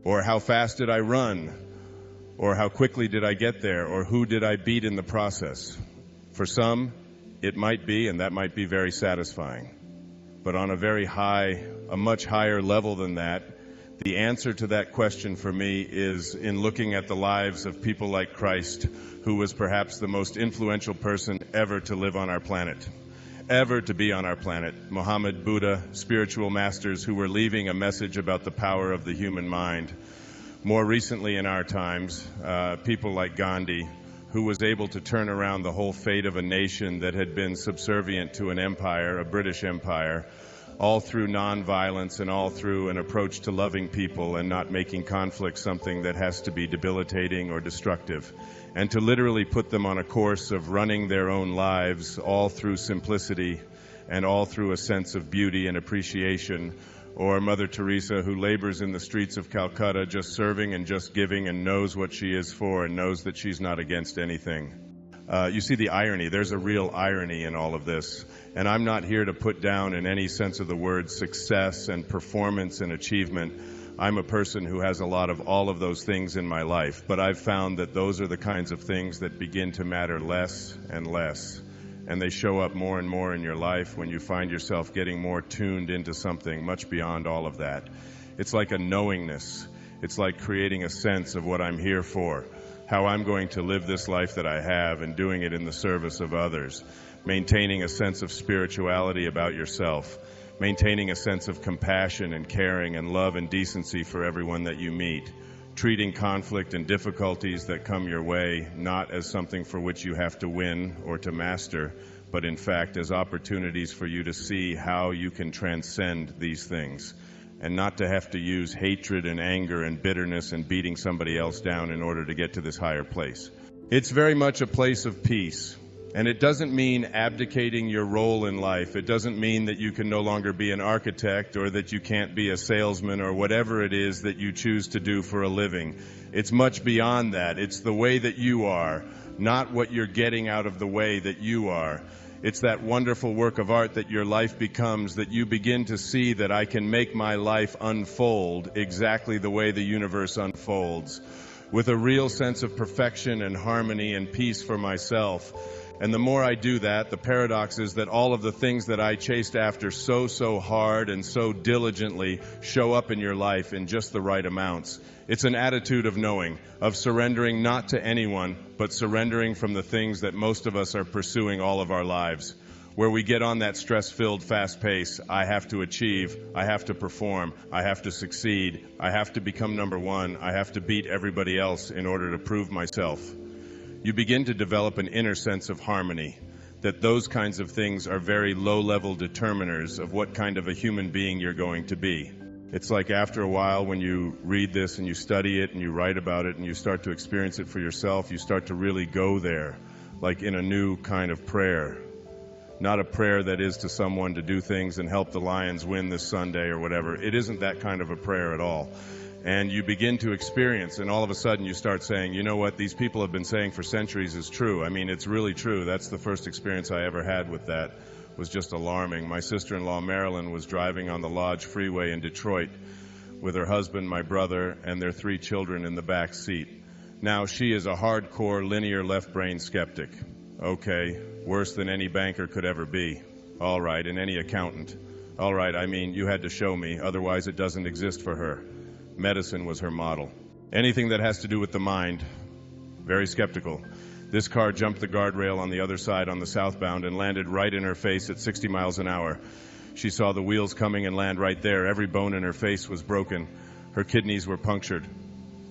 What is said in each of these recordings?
Or how fast did I run? Or how quickly did I get there? Or who did I beat in the process? For some, it might be, and that might be very satisfying. But on a much higher level than that, the answer to that question for me is in looking at the lives of people like Christ, who was perhaps the most influential person ever to live on our planet, ever to be on our planet. Muhammad, Buddha, spiritual masters who were leaving a message about the power of the human mind. More recently in our times, people like Gandhi, who was able to turn around the whole fate of a nation that had been subservient to an empire, a British empire, all through nonviolence and all through an approach to loving people and not making conflict something that has to be debilitating or destructive, and to literally put them on a course of running their own lives all through simplicity and all through a sense of beauty and appreciation. Or Mother Teresa, who labors in the streets of Calcutta just serving and just giving and knows what she is for and knows that she's not against anything. You see the irony. There's a real irony in all of this. And I'm not here to put down in any sense of the word success and performance and achievement. I'm a person who has a lot of all of those things in my life. But I've found that those are the kinds of things that begin to matter less and less. And they show up more and more in your life when you find yourself getting more tuned into something much beyond all of that. It's like a knowingness. It's like creating a sense of what I'm here for, how I'm going to live this life that I have and doing it in the service of others, maintaining a sense of spirituality about yourself, maintaining a sense of compassion and caring and love and decency for everyone that you meet, treating conflict and difficulties that come your way not as something for which you have to win or to master, but in fact as opportunities for you to see how you can transcend these things and not to have to use hatred and anger and bitterness and beating somebody else down in order to get to this higher place. It's very much a place of peace. And it doesn't mean abdicating your role in life. It doesn't mean that you can no longer be an architect or that you can't be a salesman or whatever it is that you choose to do for a living. It's much beyond that. It's the way that you are, not what you're getting out of the way that you are. It's that wonderful work of art that your life becomes, that you begin to see that I can make my life unfold exactly the way the universe unfolds, with a real sense of perfection and harmony and peace for myself. And the more I do that, the paradox is that all of the things that I chased after so hard and so diligently show up in your life in just the right amounts. It's an attitude of knowing, of surrendering not to anyone, but surrendering from the things that most of us are pursuing all of our lives. Where we get on that stress-filled fast pace, I have to achieve, I have to perform, I have to succeed, I have to become number one, I have to beat everybody else in order to prove myself. You begin to develop an inner sense of harmony, that those kinds of things are very low-level determiners of what kind of a human being you're going to be. It's like after a while when you read this and you study it and you write about it and you start to experience it for yourself, you start to really go there, like in a new kind of prayer. Not a prayer that is to someone to do things and help the Lions win this Sunday or whatever. It isn't that kind of a prayer at all. And you begin to experience, and all of a sudden you start saying, you know what these people have been saying for centuries is true. I mean, it's really true. That's the first experience I ever had with that. It was just alarming. My sister-in-law, Marilyn, was driving on the Lodge Freeway in Detroit with her husband, my brother, and their 3 children in the back seat. Now, she is a hardcore linear left-brain skeptic. Okay, worse than any banker could ever be. All right, and any accountant. All right, I mean, you had to show me, otherwise it doesn't exist for her. Medicine was her model. Anything that has to do with the mind, very skeptical. This car jumped the guardrail on the other side on the southbound and landed right in her face at 60 miles an hour. She saw the wheels coming and land right there. Every bone in her face was broken. Her kidneys were punctured.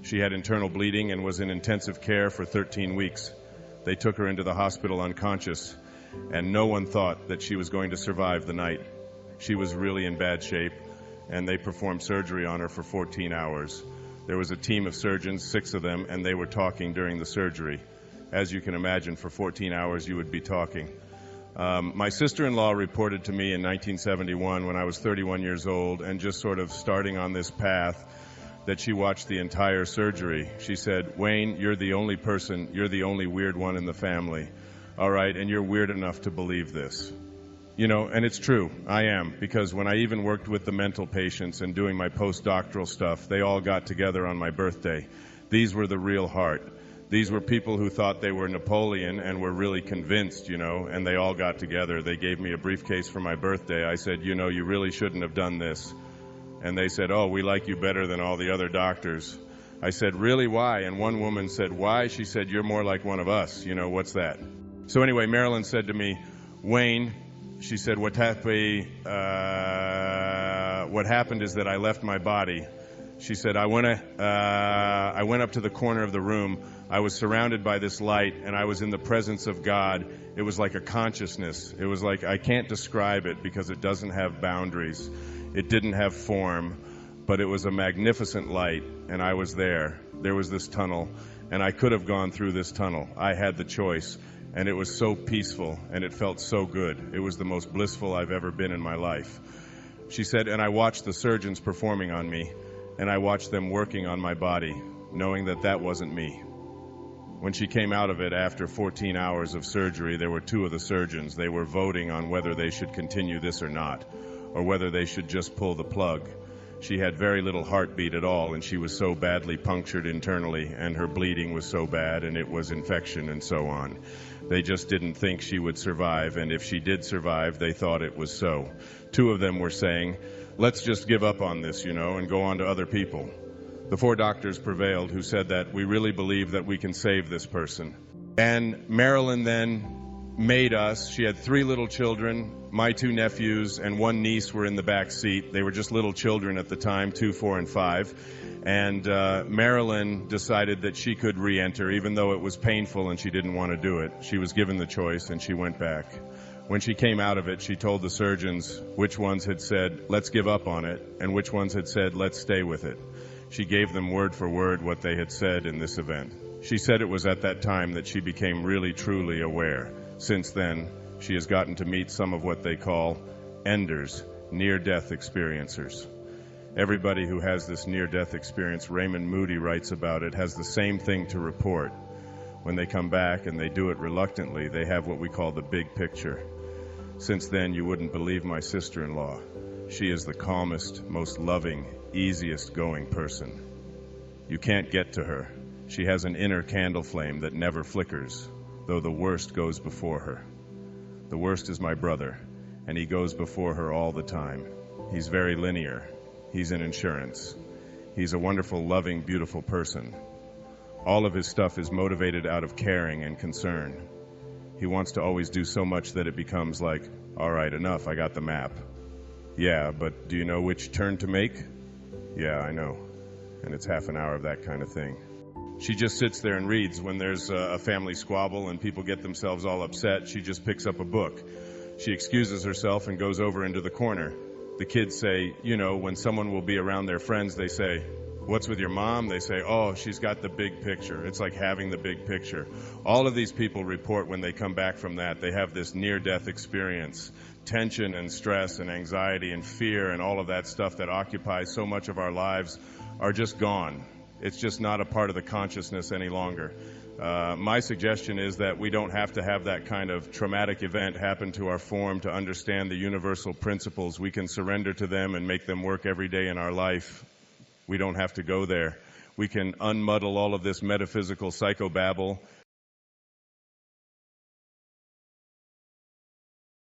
She had internal bleeding and was in intensive care for 13 weeks. They took her into the hospital unconscious, and no one thought that she was going to survive the night. She was really in bad shape, and they performed surgery on her for 14 hours. There was a team of surgeons, 6 of them, and they were talking during the surgery. As you can imagine, for 14 hours you would be talking. My sister-in-law reported to me in 1971 when I was 31 years old and just sort of starting on this path that she watched the entire surgery. She said, Wayne, you're the only person, you're the only weird one in the family. All right, and you're weird enough to believe this. You know, and it's true, I am, because when I even worked with the mental patients and doing my postdoctoral stuff, they all got together on my birthday. These were the real heart. These were people who thought they were Napoleon and were really convinced, you know, and they all got together. They gave me a briefcase for my birthday. I said, you know, you really shouldn't have done this. And they said, oh, we like you better than all the other doctors. I said, really, why? And one woman said, why? She said, you're more like one of us. You know, what's that? So anyway, Marilyn said to me, Wayne, she said, what happened is that I left my body. She said, I went up to the corner of the room. I was surrounded by this light, and I was in the presence of God. It was like a consciousness. It was like, I can't describe it because it doesn't have boundaries. It didn't have form, but it was a magnificent light, and I was there. There was this tunnel, and I could have gone through this tunnel. I had the choice, and it was so peaceful, and it felt so good. It was the most blissful I've ever been in my life. She said, and I watched the surgeons performing on me, and I watched them working on my body, knowing that that wasn't me. When she came out of it after 14 hours of surgery, there were two of the surgeons. They were voting on whether they should continue this or not, or whether they should just pull the plug. She had very little heartbeat at all, and she was so badly punctured internally, and her bleeding was so bad, and it was infection and so on. They just didn't think she would survive, and if she did survive, they thought it was so. Two of them were saying, let's just give up on this, you know, and go on to other people. The four doctors prevailed who said that we really believe that we can save this person. And Marilyn then made us, she had 3 little children, my 2 nephews, and 1 niece were in the back seat. They were just little children at the time, 2, 4, and 5. And Marilyn decided that she could re-enter, even though it was painful and she didn't want to do it. She was given the choice and she went back. When she came out of it, she told the surgeons which ones had said, let's give up on it, and which ones had said, let's stay with it. She gave them word for word what they had said in this event. She said it was at that time that she became really, truly aware. Since then, she has gotten to meet some of what they call enders, near-death experiencers. Everybody who has this near-death experience, Raymond Moody writes about it, has the same thing to report. When they come back and they do it reluctantly, they have what we call the big picture. Since then, you wouldn't believe my sister-in-law. She is the calmest, most loving, easiest going person. You can't get to her. She has an inner candle flame that never flickers, though the worst goes before her. The worst is my brother, and he goes before her all the time. He's very linear. He's in insurance. He's a wonderful, loving, beautiful person. All of his stuff is motivated out of caring and concern. He wants to always do so much that it becomes like, all right, enough, I got the map. Yeah, but do you know which turn to make? Yeah, I know. And it's half an hour of that kind of thing. She just sits there and reads. When there's a family squabble and people get themselves all upset, she just picks up a book. She excuses herself and goes over into the corner. The kids say, you know, when someone will be around their friends, they say, what's with your mom? They say, oh, she's got the big picture. It's like having the big picture. All of these people report when they come back from that, they have this near-death experience. Tension and stress and anxiety and fear and all of that stuff that occupies so much of our lives are just gone. It's just not a part of the consciousness any longer. My suggestion is that we don't have to have that kind of traumatic event happen to our form to understand the universal principles. We can surrender to them and make them work every day in our life. We don't have to go there. We can unmuddle all of this metaphysical psychobabble